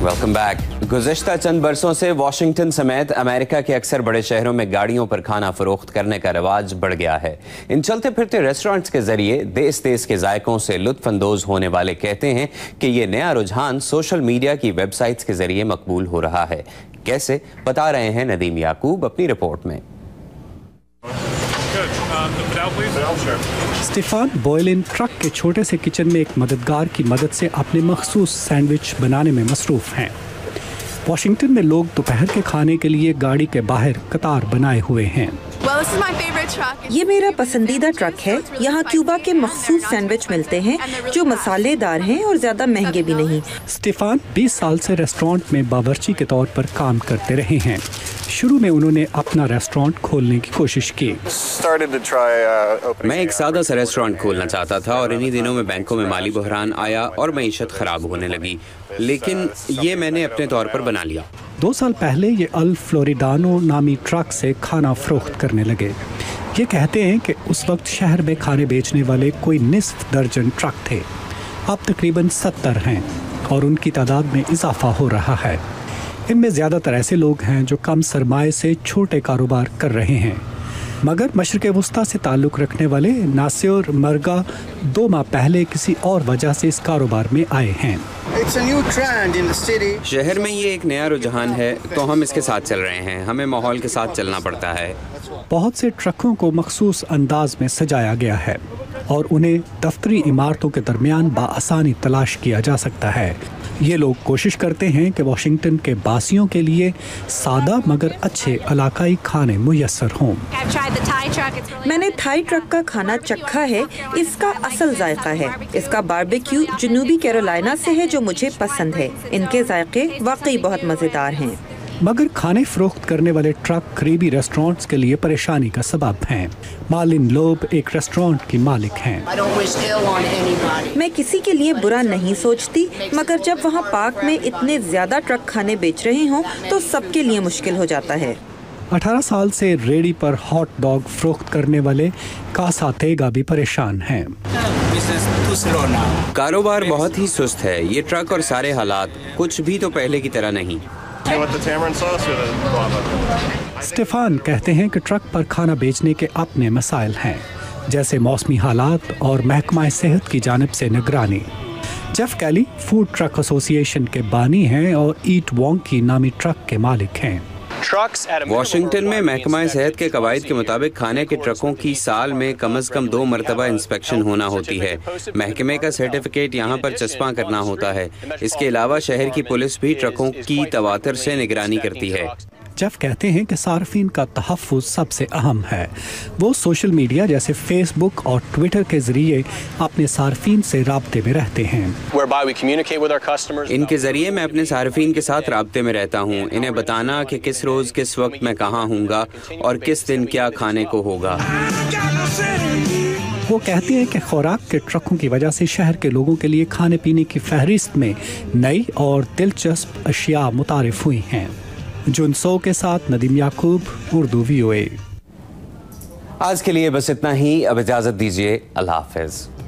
Welcome back. गुज़िश्ता चंद बरसों से Washington समेत अमेरिका के अक्सर बड़े शहरों में गाड़ियों पर खाना फरोख्त करने का रिवाज बढ़ गया है। इन चलते फिरते रेस्टोरेंट्स के जरिए देश देश के जायकों से लुत्फ अंदोज होने वाले कहते हैं कि ये नया रुझान सोशल मीडिया की वेबसाइट्स के जरिए मकबूल हो रहा है। कैसे, बता रहे हैं नदीम याकूब अपनी रिपोर्ट में। स्टीफान बॉयलिन ट्रक के छोटे से किचन में एक मददगार की मदद से अपने मखसूस सैंडविच बनाने में मसरूफ हैं। वाशिंगटन में लोग दोपहर के खाने के लिए गाड़ी के बाहर कतार बनाए हुए हैं। ये मेरा पसंदीदा ट्रक है। यहाँ क्यूबा के मखसूस सैंडविच मिलते हैं जो मसालेदार हैं और ज्यादा महंगे भी नहीं। स्टीफान 20 साल से रेस्टोरेंट में बावर्ची के तौर पर काम करते रहे हैं। शुरू में उन्होंने अपना रेस्टोरेंट खोलने की कोशिश की। मैं एक सादा सा रेस्टोरेंट खोलना चाहता था और इन्हीं दिनों में बैंकों में माली बहरान आया और मईशत खराब होने लगी, लेकिन ये मैंने अपने तौर पर बना लिया। 2 साल पहले ये अल फ्लोरिडानो नामी ट्रक से खाना फरोख्त करने लगे। ये कहते हैं कि उस वक्त शहर में खाने बेचने वाले कोई निस्फ दर्जन ट्रक थे। अब तकरीबन 70 हैं और उनकी तादाद में इजाफा हो रहा है। इनमें ज़्यादातर ऐसे लोग हैं जो कम सरमाए से छोटे कारोबार कर रहे हैं। मगर मशरिक़ वुस्ता से ताल्लुक़ रखने वाले नासिर मरगा 2 माह पहले किसी और वजह से इस कारोबार में आए हैं। शहर में ये एक नया रुझान है तो हम इसके साथ चल रहे हैं। हमें माहौल के साथ चलना पड़ता है। बहुत से ट्रकों को मखसूस अंदाज में सजाया गया है और उन्हें दफ्तरी इमारतों के दरमियान बाआसानी तलाश किया जा सकता है। ये लोग कोशिश करते हैं कि वाशिंगटन के बासियों के लिए सादा मगर अच्छे इलाकाई खाने मुयस्सर हों। मैंने थाई ट्रक का खाना चखा है। इसका असल जायका है। इसका बारबेक्यू जनूबी कैरोलिना से है जो मुझे पसंद है। इनके जायके वाकई बहुत मज़ेदार हैं। मगर खाने फरोख्त करने वाले ट्रक करीबी रेस्टोरेंट्स के लिए परेशानी का सबब हैं। मालिन लोब एक रेस्टोरेंट की मालिक हैं। मैं किसी के लिए बुरा नहीं सोचती, मगर जब वहाँ पार्क में इतने ज्यादा ट्रक खाने बेच रहे हों तो सबके लिए मुश्किल हो जाता है। 18 साल से रेडी पर हॉट डॉग फरोख्त करने वाले कासा तेगा भी परेशान हैं। कारोबार बहुत ही सुस्त है। ये ट्रक और सारे हालात कुछ भी तो पहले की तरह नहीं। स्टीफान कहते हैं कि ट्रक पर खाना बेचने के अपने मसाइल हैं, जैसे मौसमी हालात और महकमा सेहत की जानिब से निगरानी। जेफ कैली फूड ट्रक एसोसिएशन के बानी हैं और ईट वोंकी नामी ट्रक के मालिक हैं। वाशिंगटन में महकमा सेहत के कवायद के मुताबिक खाने के ट्रकों की साल में कम से कम 2 मरतबा इंस्पेक्शन होना होती है। महकमे का सर्टिफिकेट यहाँ पर चस्पा करना होता है। इसके अलावा शहर की पुलिस भी ट्रकों की तवातर से निगरानी करती है। जेफ कहते हैं कि सार्फिन का तहफ़्फ़ुज़ सबसे अहम है। वो सोशल मीडिया जैसे फेसबुक और ट्विटर के जरिए अपने सार्फिन से राब्ते में रहते हैं। इनके जरिए मैं अपने सार्फिन के साथ राब्ते में रहता हूँ। इन्हें बताना कि किस रोज़ किस वक्त मैं कहाँ हूँगा और किस दिन क्या खाने को होगा। वो कहते हैं कि खुराक के ट्रकों की वजह से शहर के लोगों के लिए खाने पीने की फहरिस्त में नई और दिलचस्प अशिया मुतारिफ हुई हैं। जुनसो के साथ नदीम याकूब, उर्दू VOA। आज के लिए बस इतना ही। अब इजाज़त दीजिए। अल्लाह हाफ़िज़।